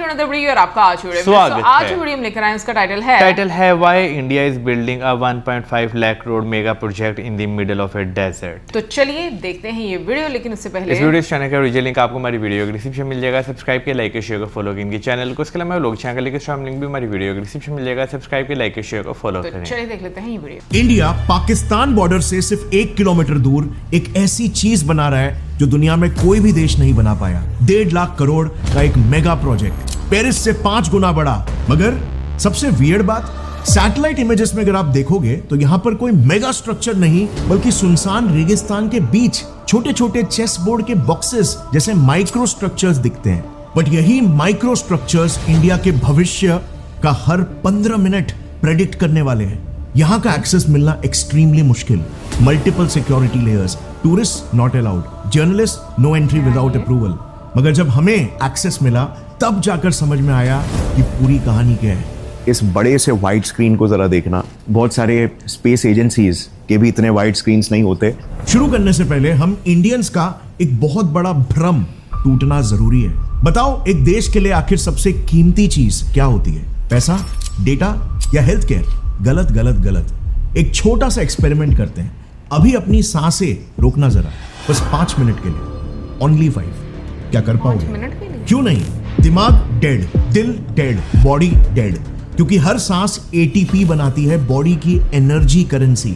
Another video और आपका आज वीडियो हम लेकर आए हैं, उसका टाइटल है why India is building a 1.5 lakh crore mega project in the middle of a desert. तो चलिए देखते हैं ये वीडियो, लेकिन उससे पहले इस वीडियो चैनल का ओरिजिनल लिंक आपको हमारी वीडियो के डिस्क्रिप्शन में मिल जाएगा। सब्सक्राइब के लाइक शेयर को फॉलो करें चैनल को। इसके अलावा लोग चैनल लिंक का लिंक भी हमारी वीडियो के डिस्क्रिप्शन में मिल जाएगा। सब्सक्राइब के लाइक शेयर को फॉलो करें। चलिए देख लेते हैं ये वीडियो। इंडिया पाकिस्तान बॉर्डर से सिर्फ 1 किलोमीटर दूर एक ऐसी चीज बना रहा है जो दुनिया में कोई भी देश नहीं बना पाया। 1.5 लाख करोड़ का एक मेगा प्रोजेक्ट, पेरिस से 5 गुना बड़ा। मगर सबसे वियर्ड बात, सैटेलाइट इमेजेस में अगर आप देखोगे तो यहां पर कोई मेगा स्ट्रक्चर नहीं, बल्कि सुनसान रेगिस्तान के बीच छोटे छोटे चेस बोर्ड के बॉक्सेस जैसे माइक्रो स्ट्रक्चर्स दिखते हैं। बट यही माइक्रो स्ट्रक्चर्स इंडिया के भविष्य का हर 15 मिनट प्रेडिक्ट करने वाले हैं। यहां का एक्सेस मिलना एक्सट्रीमली मुश्किल, multiple security layers, tourist not allowed, journalist no entry without approval. मगर जब हमें एक्सेस मिला तब जाकर समझ में आया कि पूरी कहानी क्या है। इस बड़े से वाइड स्क्रीन को जरा देखना, बहुत सारे स्पेस एजेंसीज के भी इतने वाइड स्क्रीन्स नहीं होते। शुरू करने से पहले हम इंडियंस का एक बहुत बड़ा भ्रम टूटना जरूरी है। बताओ, एक देश के लिए आखिर सबसे कीमती चीज क्या होती है? पैसा, डेटा या हेल्थ केयर? गलत गलत गलत। एक छोटा सा एक्सपेरिमेंट करते हैं। अभी अपनी सांसें रोकना जरा, बस 5 मिनट के लिए, ओनली 5। क्या कर पाओगे? 5 मिनट के लिए? क्यों नहीं? दिमाग डेड, दिल डेड, बॉडी डेड, क्योंकि हर सांस एटीपी बनाती है, बॉडी की एनर्जी करेंसी।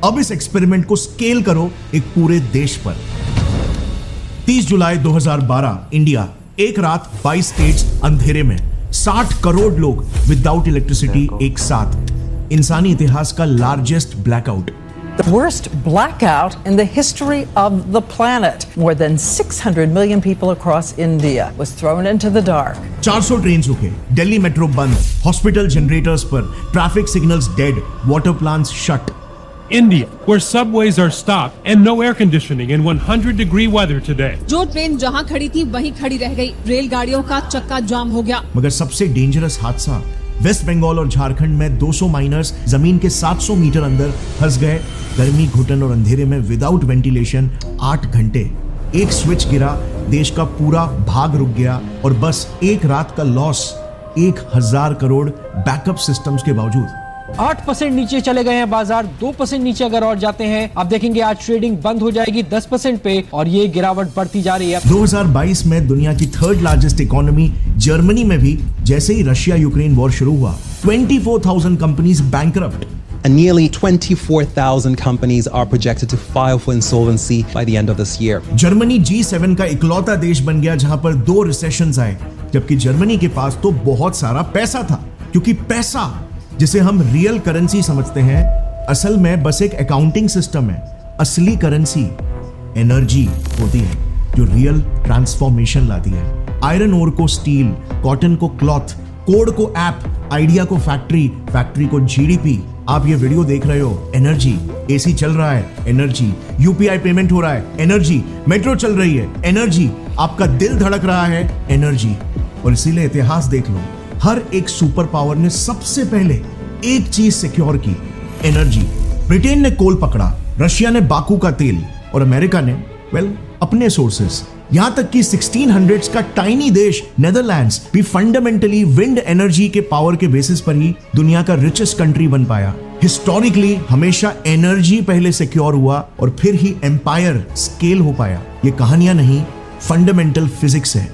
अब इस एक्सपेरिमेंट को स्केल करो एक पूरे देश पर। 30 जुलाई 2012 इंडिया, एक रात 22 स्टेट्स अंधेरे में, 60 करोड़ लोग विदाउट इलेक्ट्रिसिटी एक साथ। इंसानी इतिहास का largest blackout. The worst blackout in the history of the planet. More than 600 million people across India was thrown into the dark. 400 train रुके, दिल्ली मेट्रो बंद, हॉस्पिटल जनरेटर्स पर, traffic signals dead, water plants shut. India, where subways are stopped and no air conditioning in 100-degree weather today. जो train जहां खड़ी थी वहीं खड़ी रह गई, रेलगाड़ियों का चक्का जाम हो गया। मगर सबसे डेंजरस हादसा, वेस्ट बंगाल और झारखंड में 200 माइनर्स जमीन के 700 मीटर अंदर फंस गए। गर्मी, घुटन और अंधेरे में विदाउट वेंटिलेशन 8 घंटे। एक स्विच गिरा, देश का पूरा भाग रुक गया, और बस एक रात का लॉस 1000 करोड़ बैकअप सिस्टम्स के बावजूद। 8% नीचे चले गए हैं बाजार। 2% नीचे अगर और जाते हैं, आप देखेंगे आज ट्रेडिंग बंद हो जाएगी 10% पे, और ये गिरावट बढ़ती जा रही है। 2022 में दुनिया की 3rd लार्जेस्ट इकोनॉमी जर्मनी में भी जैसे ही रशिया यूक्रेन वॉर शुरू हुआ, 24,000 companies bankrupt. And nearly 24,000 companies are projected to file for insolvency by the end of this year. Germany G7 का इकलौता देश बन गया जहां पर 2 रिसेशंस आए, जबकि जर्मनी के पास तो बहुत सारा पैसा था। क्योंकि पैसा, जिसे हम रियल करेंसी समझते हैं, असल में बस एक अकाउंटिंग सिस्टम है। असली करेंसी एनर्जी होती है, जो रियल ट्रांसफॉर्मेशन लाती है। आयरन ओर को स्टील, कॉटन को क्लॉथ, कोड को ऐप, आइडिया को फैक्ट्री, फैक्ट्री को जीडीपी। आप ये वीडियो देख रहे हो, एनर्जी। एसी चल रहा है, एनर्जी। यूपीआई पेमेंट हो रहा है, एनर्जी। मेट्रो चल रही है, एनर्जी। आपका दिल धड़क रहा है, एनर्जी। और इसीलिए इतिहास देख लो, हर एक सुपर पावर ने सबसे पहले एक चीज सिक्योर की, एनर्जी। ब्रिटेन ने कोल पकड़ा, रशिया ने बाकू का तेल, और अमेरिका ने अपने सोर्सेस। यहां तक कि 1600s का टाइनी देश नेदरलैंड्स भी फंडामेंटली विंड एनर्जी के पावर के बेसिस पर ही दुनिया का रिचेस्ट कंट्री बन पाया। हिस्टोरिकली हमेशा एनर्जी पहले सिक्योर हुआ और फिर ही एम्पायर स्केल हो पाया। ये कहानियां नहीं, फंडामेंटल फिजिक्स है।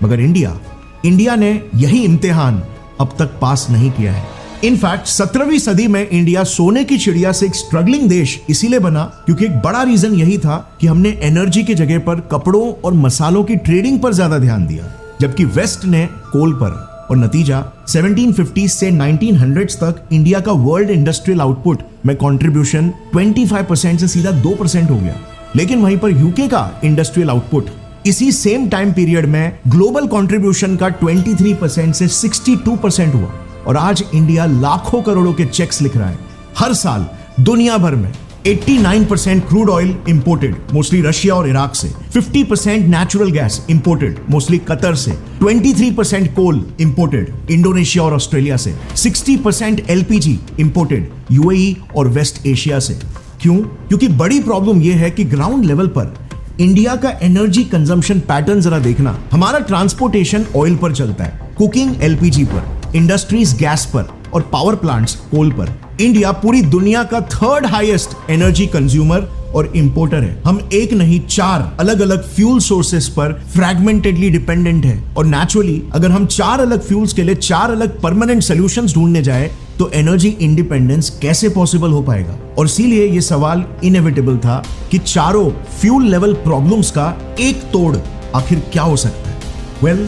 मगर इंडिया ने यही इम्तिहान अब तक पास नहीं किया है। इनफैक्ट 17वीं सदी में इंडिया सोने की चिड़िया से एक स्ट्रगलिंग देश इसीलिए बना क्योंकि एक बड़ा रीजन यही था कि हमने एनर्जी की जगह पर कपड़ों और मसालों की ट्रेडिंग पर ज्यादा ध्यान दिया, जबकि वेस्ट ने कोल पर। और नतीजा 1750 से 1900s तक इंडिया का वर्ल्ड इंडस्ट्रियल आउटपुट में कंट्रीब्यूशन 25% से सीधा 2% हो गया। लेकिन वहीं पर यूके का इंडस्ट्रियल आउटपुट इसी सेम टाइम पीरियड में ग्लोबल कंट्रीब्यूशन का 23% से 62% हुआ। और आज इंडिया लाखों करोड़ों के चेक्स लिख रहा है हर साल दुनिया भर में। 89% crude oil imported, mostly Russia और इराक से। 50% natural gas imported, mostly Qatar से। 23% कोल इंपोर्टेड, इंडोनेशिया और ऑस्ट्रेलिया से। 60% एलपीजी इंपोर्टेड, यूएई और वेस्ट एशिया से। क्यों? क्योंकि बड़ी प्रॉब्लम यह है कि ग्राउंड लेवल पर इंडिया का एनर्जी कंजम्पशन पैटर्न जरा देखना। हमारा ट्रांसपोर्टेशन ऑयल पर चलता है, कुकिंग एलपीजी पर, इंडस्ट्रीज गैस पर और पावर प्लांट्स कोल पर। इंडिया पूरी दुनिया का थर्ड हाईएस्ट एनर्जी कंज्यूमर और इंपोर्टर है। हम एक नहीं 4 अलग अलग फ्यूल सोर्सेस पर फ्रैगमेंटेडली डिपेंडेंट है और नेचुरली अगर हम 4 अलग फ्यूल्स के लिए 4 अलग परमानेंट सॉल्यूशंस ढूंढने जाए तो एनर्जी इंडिपेंडेंस कैसे पॉसिबल हो पाएगा। और इसीलिए यह सवाल इनएविटेबल था कि चारों फ्यूल लेवल प्रॉब्लम्स का एक तोड़ आखिर क्या हो सकता है। वेल,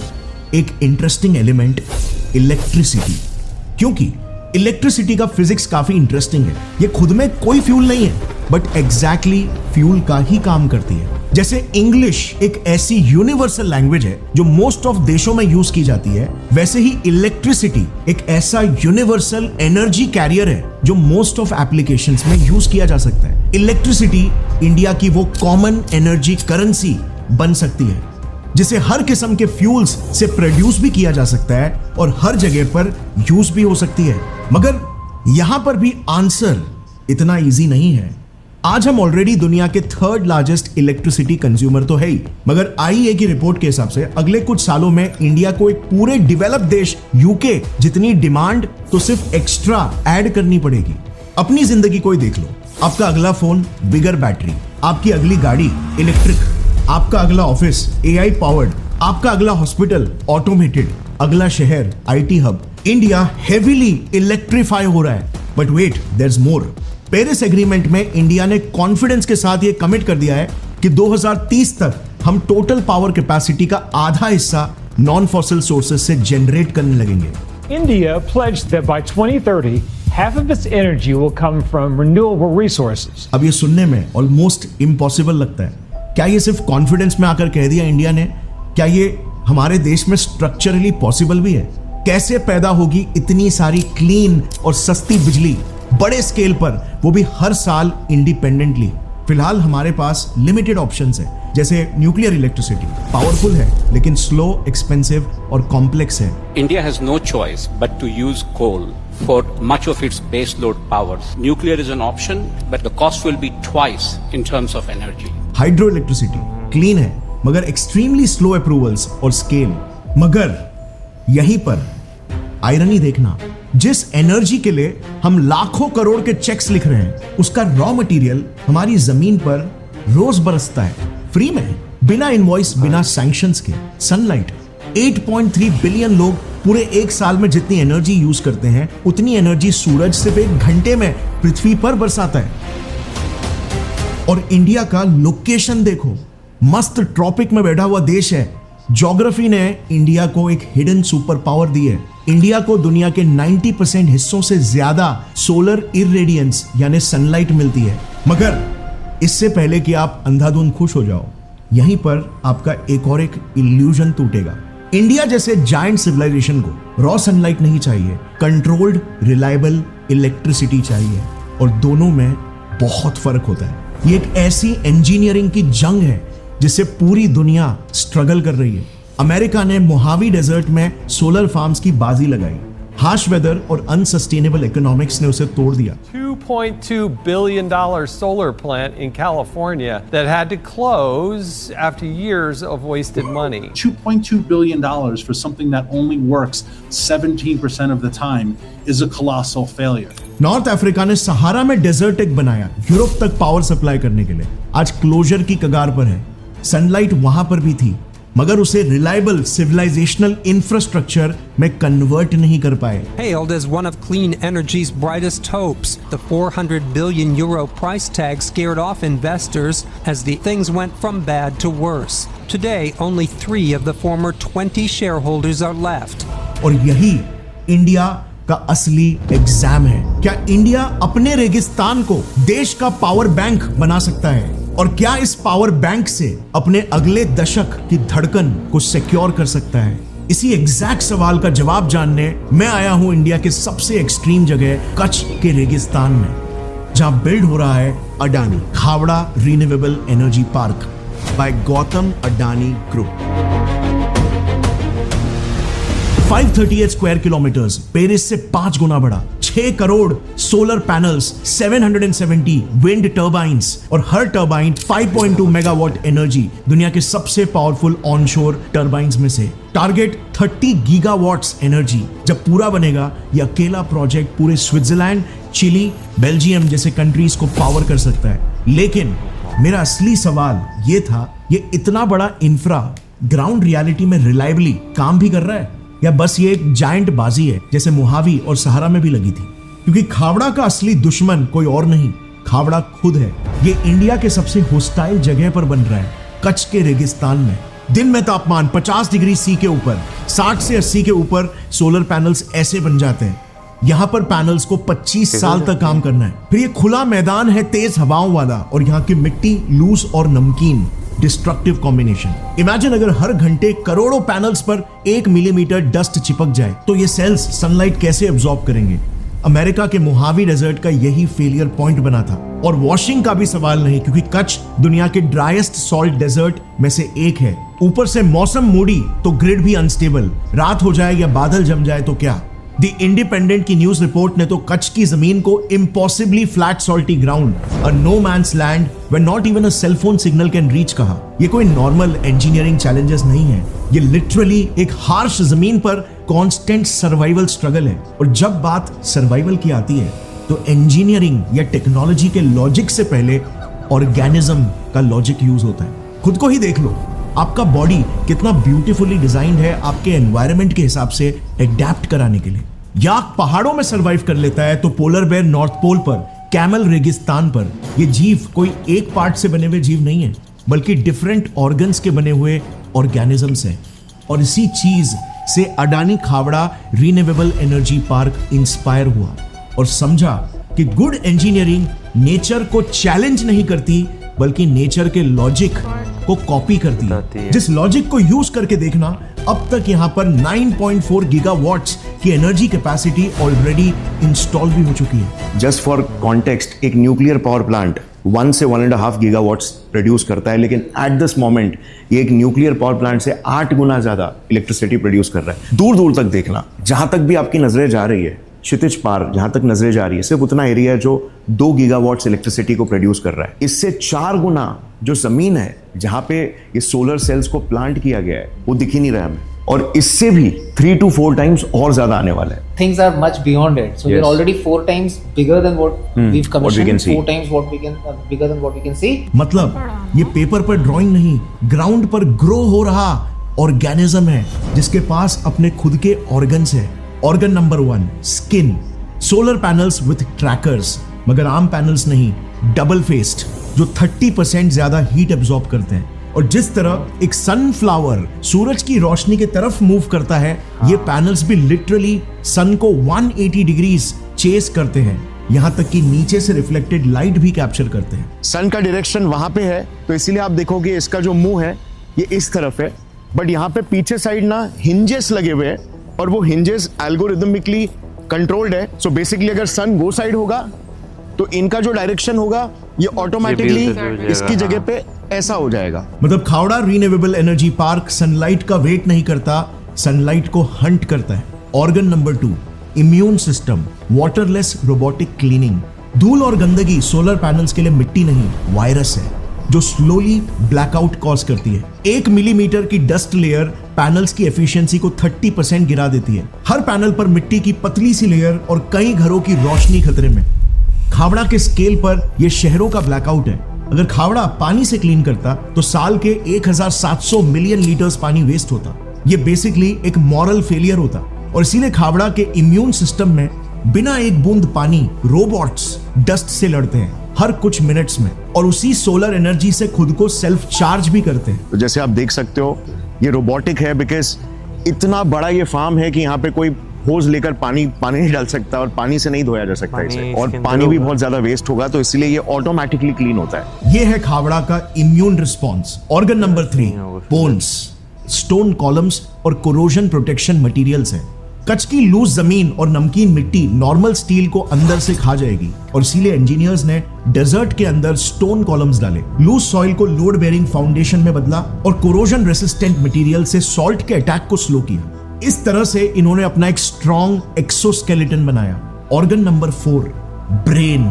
एक इंटरेस्टिंग एलिमेंट इलेक्ट्रिसिटी, क्योंकि इलेक्ट्रिसिटी का फिजिक्स काफी इंटरेस्टिंग है। ये खुद में कोई फ्यूल नहीं है बट एग्जैक्टली फ्यूल का ही काम करती है। जैसे इंग्लिश एक ऐसी यूनिवर्सल लैंग्वेज है जो मोस्ट ऑफ देशों में यूज की जाती है, वैसे ही इलेक्ट्रिसिटी एक ऐसा यूनिवर्सल एनर्जी कैरियर है जो मोस्ट ऑफ एप्लीकेशंस में यूज किया जा सकता है। इलेक्ट्रिसिटी इंडिया की वो कॉमन एनर्जी करेंसी बन सकती है जिसे हर किस्म के फ्यूल्स से प्रोड्यूस भी किया जा सकता है और हर जगह पर यूज भी हो सकती है। मगर यहां पर भी आंसर इतना इजी नहीं है। आज हम ऑलरेडी दुनिया के थर्ड लार्जेस्ट इलेक्ट्रिसिटी कंज्यूमर तो है ही, मगर आईईए की रिपोर्ट के हिसाब से अगले कुछ सालों में इंडिया को एक पूरे डेवलप्ड देश यूके जितनी डिमांड तो सिर्फ एक्स्ट्रा ऐड करनी पड़ेगी। अपनी जिंदगी को ही देख लो, आपका अगला फोन बिगर बैटरी, आपकी अगली गाड़ी इलेक्ट्रिक, आपका अगला ऑफिस एआई पावर्ड, आपका अगला हॉस्पिटल ऑटोमेटेड, अगला शहर IT hub. India heavily electrify हो रहा है। But wait, there is more. Paris agreement में इंडिया ने कॉन्फिडेंस के साथ ये कमिट कर दिया है कि 2030 तक हम टोटल पावर कैपेसिटी का आधा हिस्सा नॉन फॉसिल सोर्सेस से जनरेट करने लगेंगे। India pledged that by 2030 half of its energy will come from renewable resources. अब ये सुनने में ऑलमोस्ट इम्पॉसिबल लगता है। क्या ये सिर्फ कॉन्फिडेंस में आकर कह दिया इंडिया ने? क्या ये हमारे देश में स्ट्रक्चरली पॉसिबल भी है? कैसे पैदा होगी इतनी सारी क्लीन और सस्ती बिजली बड़े स्केल पर, वो भी हर साल इंडिपेंडेंटली? फिलहाल हमारे पास लिमिटेड ऑप्शंस है, जैसे न्यूक्लियर इलेक्ट्रिसिटी पावरफुल है लेकिन स्लो, एक्सपेंसिव और कॉम्प्लेक्स है। India has no choice but to use coal for much of its base load powers. Nuclear is an option, but the cost will be twice in terms of energy. Hydro electricity clean है मगर extremely slow approvals और scale. मगर यहीं पर irony देखना, जिस energy के लिए हम लाखों करोड़ के चेक्स लिख रहे हैं उसका रॉ मटेरियल हमारी जमीन पर रोज बरसता है फ्री में, बिना इनवॉइस, बिना सैंक्शंस के। सनलाइट 8.3 बिलियन लोग पूरे एक साल में जितनी एनर्जी यूज करते हैं उतनी एनर्जी सूरज सिर्फ 1 घंटे में पृथ्वी पर बरसाता है। और इंडिया का लोकेशन देखो, मस्त ट्रॉपिक में बैठा हुआ देश है। ज्योग्राफी ने इंडिया को एक हिडन सुपर पावर दी है। इंडिया को दुनिया के 90% हिस्सों से ज्यादा सोलर इरेडियंस यानी सनलाइट मिलती है। मगर इससे पहले कि आप अंधाधुंध खुश हो जाओ, यहीं पर आपका एक और एक इल्यूजन टूटेगा। इंडिया जैसे जायंट सिविलाइजेशन को रॉ सनलाइट नहीं चाहिए, कंट्रोल्ड रिलायबल इलेक्ट्रिसिटी चाहिए, और दोनों में बहुत फर्क होता है। ये एक ऐसी इंजीनियरिंग की जंग है जिससे पूरी दुनिया स्ट्रगल कर रही है। अमेरिका ने मोहावी डेजर्ट में सोलर फार्म्स की बाजी लगाई, हार्श वेदर और अनसस्टेनेबल इकोनॉमिक्स ने उसे तोड़ दिया। $2.2 billion solar plant in California that had to close after years of wasted money. $2.2 billion for something that only works 17% of the time is a colossal failure. North Africa ने सहारा में desert एक बनाया Europe तक power supply करने के लिए, आज closure की कगार पर है। सनलाइट वहां पर भी थी मगर उसे रिलायबल सिविलाइजेशनल इंफ्रास्ट्रक्चर में कन्वर्ट नहीं कर पाए। Hailed as one of clean energy's brightest hopes, the 400 billion euro price tag scared off investors as the things went from bad to worse. Today, only 3 of the former 20 shareholders are left. और यही India का असली exam है। क्या India अपने रेगिस्तान को देश का पावर बैंक बना सकता है? और क्या इस पावर बैंक से अपने अगले दशक की धड़कन को सिक्योर कर सकता है? इसी एग्जैक्ट सवाल का जवाब जानने मैं आया हूं इंडिया के सबसे एक्सट्रीम जगह कच्छ के रेगिस्तान में, जहां बिल्ड हो रहा है Adani Khavda renewable energy park by Gautam Adani group. 538 square kilometres, Paris से 5 गुना बड़ा, 6 crore solar panels, 770 wind turbines और हर टर्बाइन 5.2 मेगावाट एनर्जी, दुनिया के सबसे पावरफुल ऑनशोर टर्बाइंस में से। Target 30 gigawatts energy. जब पूरा बनेगा ये अकेला प्रोजेक्ट पूरे स्विट्जरलैंड, चिली, बेल्जियम जैसे कंट्रीज को पावर कर सकता है। लेकिन मेरा असली सवाल ये था, ये इतना बड़ा इंफ्रा ग्राउंड रियलिटी में रिलायबली काम भी कर रहा है या बस ये एक जायंट बाजी है जैसे मोहावी और सहारा में भी लगी थी? क्योंकि खावड़ा का असली दुश्मन कोई और नहीं, खावड़ा खुद है। ये इंडिया के सबसे होस्टाइल जगह पर बन रहा है, कच्छ के रेगिस्तान में। दिन में तापमान 50 डिग्री सी के ऊपर, 60 से 80 के ऊपर सोलर पैनल्स ऐसे बन जाते हैं। यहाँ पर पैनल्स को 25 साल तक काम करना है। फिर ये खुला मैदान है तेज हवाओं वाला, और यहाँ की मिट्टी लूज और नमकीन, डिस्ट्रक्टिव कॉम्बिनेशन। इमेजिन अगर हर घंटे करोड़ों पैनल्स पर 1 मिलीमीटर डस्ट चिपक जाए तो ये सेल्स सनलाइट कैसे एब्जॉर्ब करेंगे? अमेरिका के मोहावी डेजर्ट का यही फेलियर पॉइंट बना था। और वॉशिंग का भी सवाल नहीं, क्योंकि कच्छ दुनिया के ड्राइएस्ट सॉल्ट डेजर्ट में से एक है। ऊपर से मौसम मूडी तो ग्रिड भी अनस्टेबल, रात हो जाए या बादल जम जाए तो क्या? द इंडिपेंडेंट की न्यूज रिपोर्ट ने तो कच्छ की जमीन को impossibly flat salty ground, a no man's land where not even a cell phone signal can reach कहा। ये कोई नॉर्मल इंजीनियरिंग चैलेंजेस नहीं है, ये लिटरली एक हार्श जमीन पर कांस्टेंट सर्वाइवल स्ट्रगल है। और जब बात सर्वाइवल की आती है तो इंजीनियरिंग या टेक्नोलॉजी के लॉजिक से पहले ऑर्गेनिज्म का लॉजिक यूज होता है। खुद को ही देख लो, आपका बॉडी कितना ब्यूटीफुली डिजाइंड है आपके एनवायरनमेंट के हिसाब से एडेप्ट कराने के लिए। याक पहाड़ों में सरवाइव कर लेता है तो पोलर बेयर नॉर्थ पोल पर, कैमल रेगिस्तान पर। ये जीव कोई एक पार्ट से बने हुए जीव नहीं है, बल्कि डिफरेंट ऑर्गन्स के बने हुए ऑर्गेनिजम्स हैं। और इसी चीज से Adani Khavda renewable energy park inspire हुआ और समझा कि गुड इंजीनियरिंग नेचर को चैलेंज नहीं करती, बल्कि नेचर के लॉजिक को कॉपी करती है। जिस लॉजिक को यूज करके देखना, अब तक यहां पर 9.4 गीगावाट्स की एनर्जी कैपेसिटी ऑलरेडी इंस्टॉल भी हो चुकी है। जस्ट फॉर कॉन्टेक्स्ट, एक न्यूक्लियर पावर प्लांट 1 से 1.5 गीगावाट्स प्रोड्यूस करता है, लेकिन एट दिस मोमेंट ये एक न्यूक्लियर पावर प्लांट से 8 गुना ज्यादा इलेक्ट्रिसिटी प्रोड्यूस कर रहा है। दूर दूर तक देखना, जहां तक भी आपकी नजरें जा रही है, क्षितिज पार जहां तक नजरें जा रही है, सिर्फ उतना एरिया है जो 2 गीगावाट्स इलेक्ट्रिसिटी को प्रोड्यूस कर रहा है। इससे 4 गुना जो जमीन है जहां पे ये सोलर सेल्स को प्लांट किया गया है वो दिख ही नहीं रहा है हमें, और इससे भी 3 to 4 टाइम्स और ज्यादा आने वाला है। Things are much beyond it. So we're already 4 times bigger than what we've commissioned, 4 times what we can bigger than what we can see. मतलब ये पेपर पर ड्राइंग नहीं, ग्राउंड पर ग्रो हो रहा ऑर्गेनिज्म है जिसके पास अपने खुद के ऑर्गन्स है। Organ number 1, skin. Solar panels with trackers, मगर आम पैनल्स नहीं, डबल फेस्ड, जो 30% ज्यादा हीट एब्जॉर्ब करते हैं। और जिस तरह एक सनफ्लावर सूरज की रोशनी की तरफ मूव करता है, ये पैनल्स भी लिटरली सन को 180 डिग्रीज चेस करते हैं, यहां तक कि नीचे से रिफ्लेक्टेड लाइट भी कैप्चर करते हैं। सन का डायरेक्शन वहां पे है, तो इसीलिए आप देखोगे इसका जो मुंह है ये इस तरफ है, बट यहाँ पे पीछे साइड ना हिंजेस लगे हुए हैं, और वो हिंजेस एल्गोरिदमिकली कंट्रोल्ड है। सो बेसिकली अगर सन वो साइड होगा तो इनका जो डायरेक्शन होगा ये ऑटोमेटिकली इसकी जगह पे ऐसा हो जाएगा। मतलब Khavda renewable energy park sunlight का वेट नहीं करता, सनलाइट को हंट करता है। Organ number 2, immune system, waterless robotic cleaning. धूल और गंदगी सोलर पैनल्स के लिए मिट्टी नहीं, वायरस है जो स्लोली ब्लैकआउट कॉज करती है। 1 मिलीमीटर की डस्ट लेयर पैनल्स की एफिशिएंसी को 30% गिरा देती है। हर पैनल पर मिट्टी की पतली सी लेयर और कई घरों की रोशनी खतरे में। खावड़ा के स्केल पर यह शहरों का ब्लैकआउट है। अगर खावड़ा पानी से क्लीन करता तो साल के 1700 मिलियन लीटर्स पानी वेस्ट होता। यह बेसिकली एक मॉरल फेलियर होता, और इसीलिए खावड़ा के इम्यून सिस्टम में बिना एक बूंद पानी रोबोट्स डस्ट से लड़ते हैं हर कुछ मिनट्स में, और उसी सोलर एनर्जी से खुद को सेल्फ चार्ज भी करते हैं। तो जैसे आप देख सकते हो ये रोबोटिक है, बिकॉज इतना बड़ा ये फार्म है कि यहाँ पे कोई होज लेकर पानी नहीं डाल सकता, और पानी से नहीं धोया जा सकता इसे, और पानी भी बहुत ज्यादा वेस्ट होगा, तो इसलिए ये ऑटोमेटिकली क्लीन होता है। ये है खावड़ा का immune response. Organ number 3, bones, stone columns और कोरोजन प्रोटेक्शन मटेरियल्स है। कच्छ की लूज जमीन और नमकीन मिट्टी नॉर्मल स्टील को अंदर से खा जाएगी, और इसीलिए इंजीनियर्स ने डेजर्ट के अंदर स्टोन कॉलम्स डाले, लूज सॉइल को लोड बेयरिंग फाउंडेशन में बदला, और कोरोजन रेसिस्टेंट मटेरियल से सॉल्ट के अटैक को स्लो किया। इस तरह से इन्होंने अपना एक स्ट्रॉन्ग एक्सोस्केलेटन बनाया। ऑर्गन नंबर 4, ब्रेन,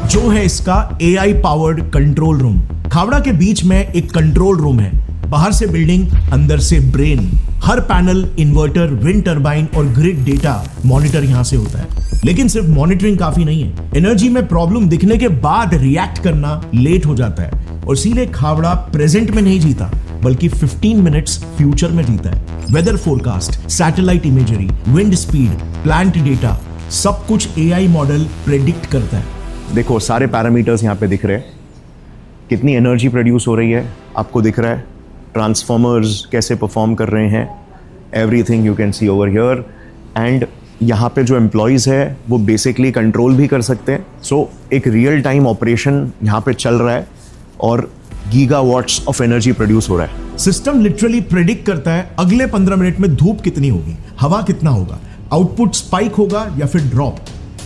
जो है इसका AI powered control room. Khavda के बीच में एक कंट्रोल रूम है, बाहर से बिल्डिंग, अंदर से ब्रेन। हर पैनल, इन्वर्टर, विंड टरबाइन और ग्रिड डेटा मॉनिटर यहां से होता है। लेकिन सिर्फ मॉनिटरिंग काफी नहीं है, एनर्जी में प्रॉब्लम दिखने के बाद रिएक्ट करना लेट हो जाता है। और इसीलिए खावड़ा प्रेजेंट में नहीं जीता, बल्कि 15 मिनट्स फ्यूचर में जीता है। Weather forecast, satellite imagery, wind speed, plant data, सब कुछ AI मॉडल प्रेडिक्ट करता है। देखो सारे पैरामीटर्स यहाँ पे दिख रहे हैं, कितनी एनर्जी प्रोड्यूस हो रही है आपको दिख रहा है, ट्रांसफॉर्मर्स कैसे परफॉर्म कर रहे हैं, everything you can see over here. And यहाँ पे जो एम्प्लॉयज़ है वो बेसिकली कंट्रोल भी कर सकते हैं। सो एक रियल टाइम ऑपरेशन यहाँ पे चल रहा है और गीगावॉट्स ऑफ एनर्जी प्रोड्यूस हो रहा है। सिस्टम लिटरली प्रेडिक्ट करता है अगले 15 मिनट में धूप कितनी होगी, हवा कितना होगा, आउटपुट स्पाइक होगा या फिर ड्रॉप।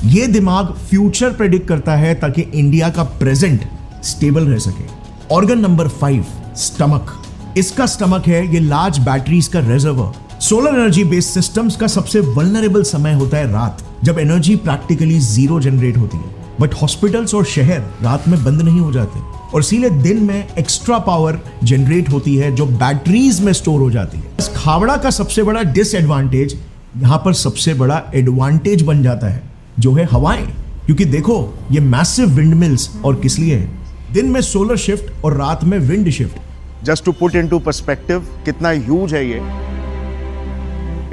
ये दिमाग फ्यूचर प्रेडिक्ट करता है ताकि इंडिया का प्रेजेंट स्टेबल रह सके। Organ number 5, stomach. इसका स्टमक है ये लार्ज बैटरीज का reservoir. Solar energy based systems का सबसे वल्नरेबल समय होता है रात, जब एनर्जी प्रैक्टिकली जीरो जनरेट होती है। बट हॉस्पिटल्स और शहर रात में बंद नहीं हो जाते, और इसीलिए दिन में एक्स्ट्रा पावर जनरेट होती है जो बैटरीज में स्टोर हो जाती है। इस खावड़ा का सबसे बड़ा डिसएडवांटेज यहां पर सबसे बड़ा एडवांटेज बन जाता है, जो है हवाएं। क्योंकि देखो ये मैसिव विंड मिल्स, और किस लिए है, दिन में सोलर शिफ्ट और रात में wind shift. Just to put into perspective, कितना ह्यूज है ये,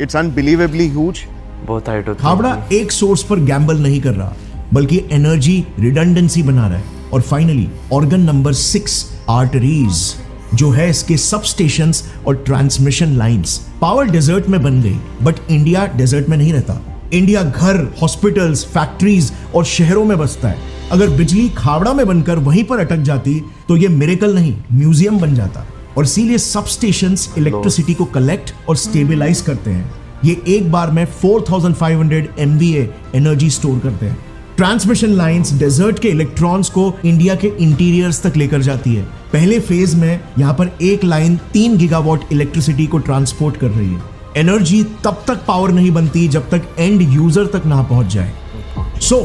इट्स अनबिलीवेबली ह्यूज। बहुत हाइट होती है। खावड़ा एक सोर्स पर गैम्बल नहीं कर रहा, बल्कि एनर्जी रिडंडेंसी बना रहा है। और फाइनली ऑर्गन नंबर 6, आर्टरीज, जो है इसके सब स्टेशंस और ट्रांसमिशन लाइंस। पावर डेजर्ट में बन गई, बट इंडिया डेजर्ट में नहीं रहता। इंडिया घर, हॉस्पिटल्स, फैक्ट्रीज और शहरों में बसता है। अगर बिजली खावड़ा में बनकर वहीं पर अटक जाती तो ये मिरेकल नहीं, म्यूजियम बन जाता। और इसीलिए सब स्टेशंस इलेक्ट्रिसिटी को कलेक्ट और स्टेबलाइज करते हैं। ये एक बार में 4500 MVA एनर्जी स्टोर करते हैं। ट्रांसमिशन लाइंस डेजर्ट के इलेक्ट्रॉन्स को इंडिया के इंटीरियर्स तक लेकर जाती है। पहले फेज में यहाँ पर एक लाइन 3 गीगावाट इलेक्ट्रिसिटी को ट्रांसपोर्ट कर रही है। एनर्जी तब तक पावर नहीं बनती जब तक एंड यूजर तक ना पहुंच जाए। सो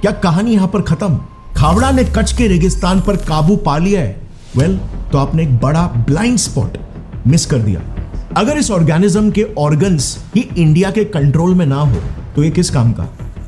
क्या कहानी यहां पर खत्म? खावड़ा ने कच्छ के रेगिस्तान पर काबू पा लिया है? वेल, तो आपने एक बड़ा ब्लाइंड स्पॉट मिस कर दिया। अगर इस ऑर्गेनिज्म के ऑर्गन्स ही इंडिया के कंट्रोल में ना हो तो ये किस काम का?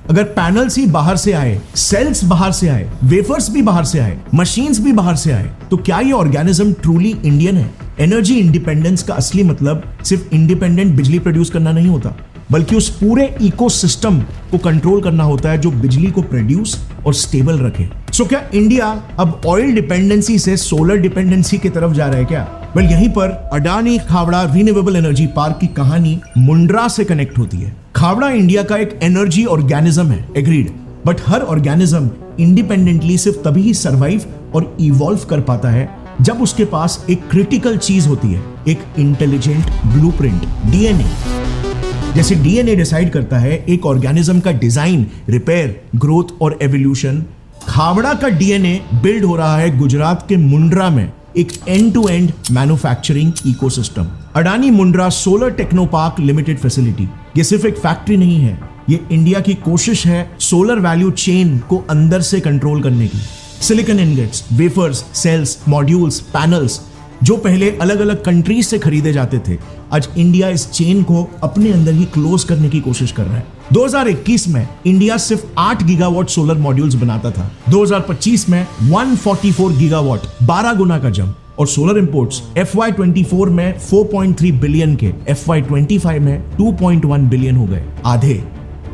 अगर पैनल्स ही बाहर से आए, सेल्स बाहर से आए, वेफर्स भी बाहर से आए, मशीन्स भी बाहर से आए, तो क्या ये ऑर्गेनिज्म ट्रूली इंडियन है? एनर्जी इंडिपेंडेंस का असली मतलब सिर्फ इंडिपेंडेंट बिजली प्रोड्यूस करना नहीं होता, बल्कि उस पूरे इकोसिस्टम को कंट्रोल करना होता है जो बिजली को प्रोड्यूस और स्टेबल रखे। सो क्या इंडिया अब ऑयल डिपेंडेंसी से सोलर डिपेंडेंसी की तरफ जा रहा है क्या? वेल, यहीं पर Adani Khavda renewable energy park की कहानी मुंड्रा से कनेक्ट होती है। खावड़ा इंडिया का एक एनर्जी ऑर्गेनिज्म है, agreed, but her organism independently सिर्फ तभी ही सर्वाइव और इवॉल्व कर पाता है जब उसके पास एक क्रिटिकल चीज होती है, एक इंटेलिजेंट ब्लूप्रिंट, डीएनए। जैसे डीएनए डिसाइड करता है एक ऑर्गेनिज्म का डिजाइन, रिपेयर, ग्रोथ और एवोल्यूशन, खावड़ा का डीएनए बिल्ड हो रहा है गुजरात के मुंड्रा में एक end to end manufacturing ecosystem. Adani Mundra solar techno park limited facility ये सिर्फ एक फैक्ट्री नहीं है, ये इंडिया की कोशिश है सोलर वैल्यू चेन को अंदर से कंट्रोल करने की। Silicon ingots, wafers, cells, modules, panels जो पहले अलग अलग कंट्रीज से खरीदे जाते थे, आज इंडिया इस चेन को अपने अंदर ही क्लोज करने की कोशिश कर रहा है। 2021 में इंडिया सिर्फ 8 गीगावाट सोलर मॉड्यूल्स बनाता था, 2025 में 144 गीगावाट, 12 गुना का जंप। और सोलर इंपोर्ट्स FY24 में 4.3 बिलियन के, FY25 में 2.1 बिलियन हो गए। आधे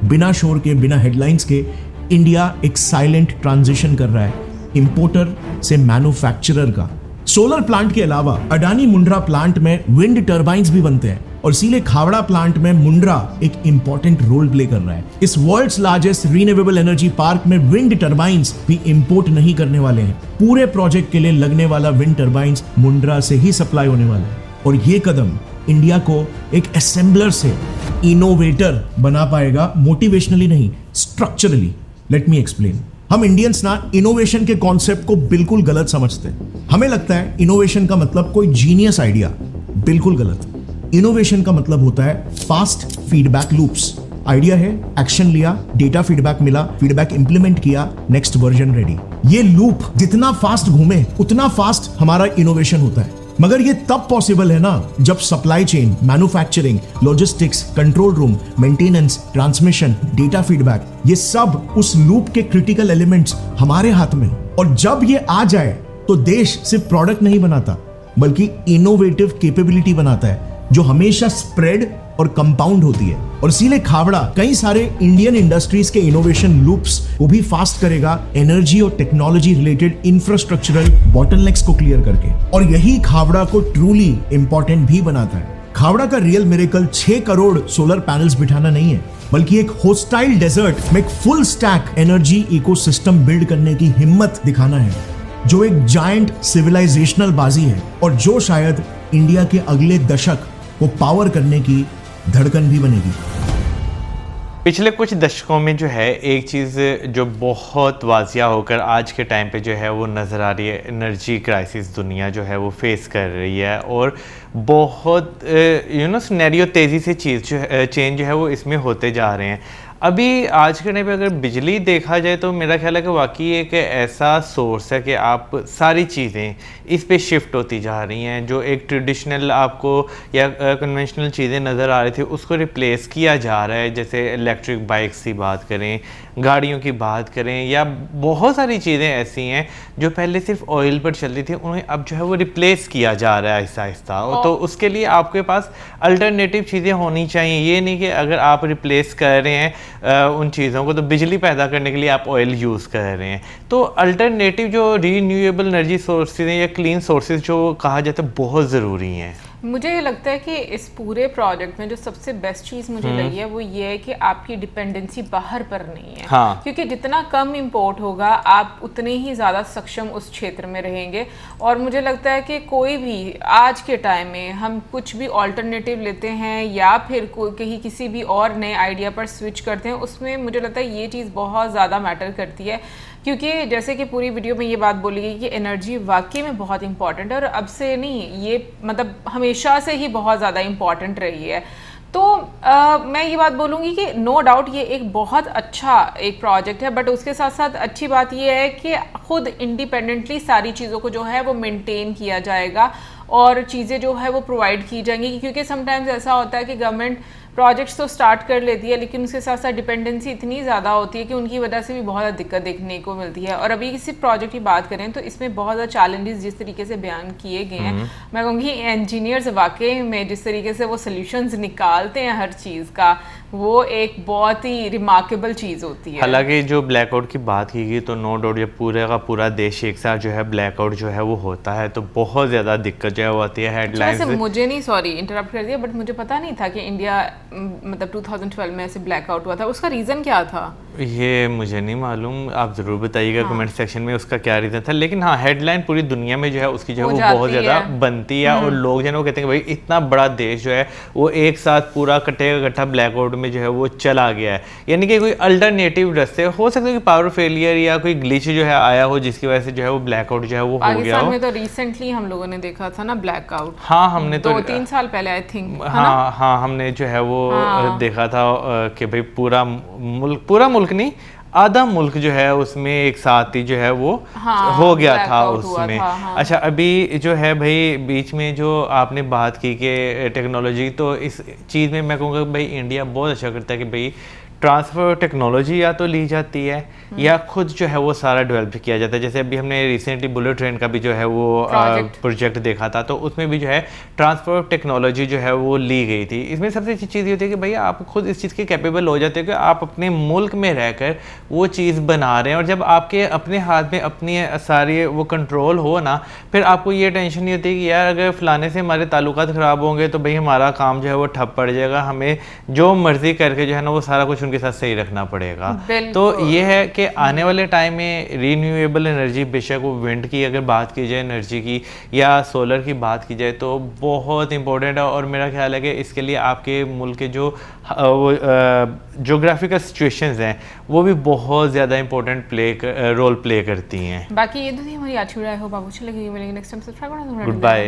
बिना शोर के, बिना हेडलाइंस के इंडिया एक साइलेंट ट्रांजिशन कर रहा है इंपोर्टर से मैन्युफैक्चरर का। सोलर प्लांट के अलावा अडानी मुंड्रा प्लांट में विंड टरबाइंस भी बनते हैं, और इसीलिए खावड़ा प्लांट में मुंड्रा एक इंपॉर्टेंट रोल प्ले कर रहा है। इस world's largest renewable energy park में विंड टरबाइंस भी इंपोर्ट नहीं करने वाले हैं। पूरे प्रोजेक्ट के लिए लगने वाला विंड टरबाइंस मुंड्रा से ही सप्लाई होने वाला है। और ये कदम इंडिया को एक असेंबलर से इनोवेटर बना पाएगा, मोटिवेशनली नहीं, स्ट्रक्चरली। Let me explain. हम इंडियंस ना इनोवेशन के कॉन्सेप्ट को बिल्कुल गलत समझते हैं। हमें लगता है इनोवेशन का मतलब कोई जीनियस आइडिया, बिल्कुल गलत। इनोवेशन का मतलब होता है फास्ट फीडबैक लूप्स। आइडिया है, एक्शन लिया, डेटा फीडबैक मिला, फीडबैक इंप्लीमेंट किया, नेक्स्ट वर्जन रेडी। ये लूप जितना फास्ट घूमे उतना फास्ट हमारा इनोवेशन होता है। मगर ये तब पॉसिबल है ना जब supply chain, manufacturing, logistics, control room, maintenance, transmission, data feedback, ये सब उस लूप के क्रिटिकल एलिमेंट्स हमारे हाथ में। और जब ये आ जाए तो देश सिर्फ प्रोडक्ट नहीं बनाता बल्कि इनोवेटिव कैपेबिलिटी बनाता है जो हमेशा स्प्रेड और कंपाउंड होती है। और इसीलिए खावड़ा कई सारे इंडियन इंडस्ट्रीज के इनोवेशन लूप्स को भी फास्ट करेगा, एनर्जी और टेक्नोलॉजी रिलेटेड इंफ्रास्ट्रक्चरल बॉटलनेक्स को क्लियर करके। और यही खावड़ा को ट्रूली इंपॉर्टेंट भी बनाता है। खावड़ा का real miracle 6 crore solar panels बिठाना नहीं है, बल्कि एक होस्टाइल डेजर्ट में एक full stack energy ecosystem build करने की हिम्मत दिखाना है, जो एक जायंट सिविलाइजेशनल बाजी है और जो शायद इंडिया के अगले दशक को पावर करने की धड़कन भी बनेगी। पिछले कुछ दशकों में जो है एक चीज़ जो बहुत वाजिया होकर आज के टाइम पे जो है वो नज़र आ रही है, एनर्जी क्राइसिस दुनिया जो है वो फेस कर रही है और बहुत सिनेरियो तेज़ी से चेंज जो है वो इसमें होते जा रहे हैं। अभी आज के टाइम पे अगर बिजली देखा जाए तो मेरा ख्याल है कि वाकई एक ऐसा सोर्स है कि आप सारी चीज़ें इस पे शिफ्ट होती जा रही हैं। जो एक ट्रेडिशनल आपको या कन्वेंशनल चीज़ें नज़र आ रही थी उसको रिप्लेस किया जा रहा है। जैसे इलेक्ट्रिक बाइक्स की बात करें, गाड़ियों की बात करें, या बहुत सारी चीज़ें ऐसी हैं जो पहले सिर्फ ऑयल पर चलती थी, उन्हें अब जो है वो रिप्लेस किया जा रहा है आहिस्ता आहिस्ता। तो उसके लिए आपके पास अल्टरनेटिव चीज़ें होनी चाहिए। ये नहीं कि अगर आप रिप्लेस कर रहे हैं उन चीज़ों को तो बिजली पैदा करने के लिए आप ऑयल यूज़ कर रहे हैं। तो अल्टरनेटिव जो रीन्यूएबल एनर्जी सोर्सेज हैं या क्लीन सोर्सेज जो कहा जाता है बहुत ज़रूरी हैं। मुझे ये लगता है कि इस पूरे प्रोजेक्ट में जो सबसे बेस्ट चीज़ मुझे लगी है वो ये है कि आपकी डिपेंडेंसी बाहर पर नहीं है। हाँ। क्योंकि जितना कम इंपोर्ट होगा आप उतने ही ज़्यादा सक्षम उस क्षेत्र में रहेंगे। और मुझे लगता है कि कोई भी आज के टाइम में हम कुछ भी ऑल्टरनेटिव लेते हैं या फिर कहीं किसी भी और नए आइडिया पर स्विच करते हैं, उसमें मुझे लगता है ये चीज़ बहुत ज़्यादा मैटर करती है। क्योंकि जैसे कि पूरी वीडियो में ये बात बोली गई कि एनर्जी वाकई में बहुत इंपॉर्टेंट है और अब से नहीं, ये मतलब हमेशा से ही बहुत ज़्यादा इंपॉर्टेंट रही है। तो मैं ये बात बोलूँगी कि नो डाउट ये एक बहुत अच्छा एक प्रोजेक्ट है, बट उसके साथ साथ अच्छी बात ये है कि खुद इंडिपेंडेंटली सारी चीज़ों को जो है वो मेंटेन किया जाएगा और चीज़ें जो है वो प्रोवाइड की जाएंगी। क्योंकि समटाइम्स ऐसा होता है कि गवर्नमेंट प्रोजेक्ट्स तो स्टार्ट कर लेती है लेकिन उसके साथ साथ डिपेंडेंसी इतनी ज़्यादा होती है कि उनकी वजह से भी बहुत ज़्यादा दिक्कत देखने को मिलती है। और अभी किसी प्रोजेक्ट की बात करें तो इसमें बहुत ज़्यादा चैलेंजेस जिस तरीके से बयान किए गए हैं, मैं कहूँगी इंजीनियर्स वाकई में जिस तरीके से वो सोल्यूशंस निकालते हैं हर चीज़ का, वो एक बहुत ही रिमार्केबल चीज़ होती है। हालांकि जो ब्लैकआउट की बात की गई तो नो डाउट जब पूरे का पूरा देश एक साथ जो है ब्लैकआउट जो है वो होता है तो बहुत ज़्यादा दिक्कत जो है वो आती है। हेडलाइंस मुझे नहीं, सॉरी इंटरप्ट कर दिया, बट मुझे पता नहीं था कि इंडिया मतलब 2012 में ऐसे ब्लैकआउट हुआ था। उसका रीज़न क्या था? ये मुझे नहीं मालूम, आप ज़रूर बताइएगा कमेंट सेक्शन में उसका क्या रीज़न था। लेकिन हाँ, हेडलाइन पूरी दुनिया में जो है उसकी जो है वो बहुत ज़्यादा बनती है और लोग जो है वो कहते हैं कि भाई इतना बड़ा देश जो है वो एक साथ पूरा कट्ठा ब्लैकआउट में जो है वो चला गया है। यानी कि कोई अल्टरनेटिव रास्ते हो सकते हैं कि पावर फेलियर या कोई ग्लिच जो है आया हो जिसकी वजह से जो है वो ब्लैकआउट जो है वो हो गया हो। पाकिस्तान में तो रिसेंटली हम लोगों ने देखा था ना ब्लैकआउट। हाँ, हमने तो 2-3 साल पहले आई थिंक। हाँ, हमने जो है वो देखा था कि भाई पूरा मुल्क नहीं, आधा मुल्क जो है उसमें एक साथ ही जो है वो हो गया था उसमें। अच्छा, अभी जो है भाई बीच में जो आपने बात की कि टेक्नोलॉजी, तो इस चीज़ में मैं कहूँगा भाई इंडिया बहुत अच्छा करता है कि भाई ट्रांसफ़र टेक्नोलॉजी या तो ली जाती है या खुद जो है वो सारा डेवलप किया जाता है। जैसे अभी हमने रिसेंटली बुलेट ट्रेन का भी जो है वो प्रोजेक्ट देखा था तो उसमें भी जो है ट्रांसफ़र टेक्नोलॉजी जो है वो ली गई थी। इसमें सबसे अच्छी चीज़ ये होती है कि भैया आप खुद इस चीज़ के कैपेबल हो जाते हो कि आप अपने मुल्क में रहकर वो चीज़ बना रहे हैं। और जब आपके अपने हाथ में अपनी सारी वो कंट्रोल हो ना, फिर आपको ये टेंशन नहीं होती कि यार अगर फ़लाने से हमारे ताल्लुकात ख़राब होंगे तो भाई हमारा काम जो है वो ठप पड़ जाएगा, हमें जो मर्ज़ी करके जो है ना वो सारा कुछ के साथ सही रखना पड़ेगा। तो ये है कि आने वाले टाइम में रीन्यूएबल एनर्जी, बेशक वो विंड की अगर बात की जाए एनर्जी की या सोलर की बात की जाए तो बहुत इंपॉर्टेंट है। और मेरा ख्याल है कि इसके लिए आपके मुल्क के जो जोग्राफिकल सिचुएशंस हैं वो भी बहुत ज़्यादा इंपॉर्टेंट रोल प्ले करती हैं। बाकी ये तो थी हमारी आज की वीडियो। आई होप आपको अच्छी लगी। मिलेंगे नेक्स्ट टाइम। सब्सक्राइब करना। Good bye.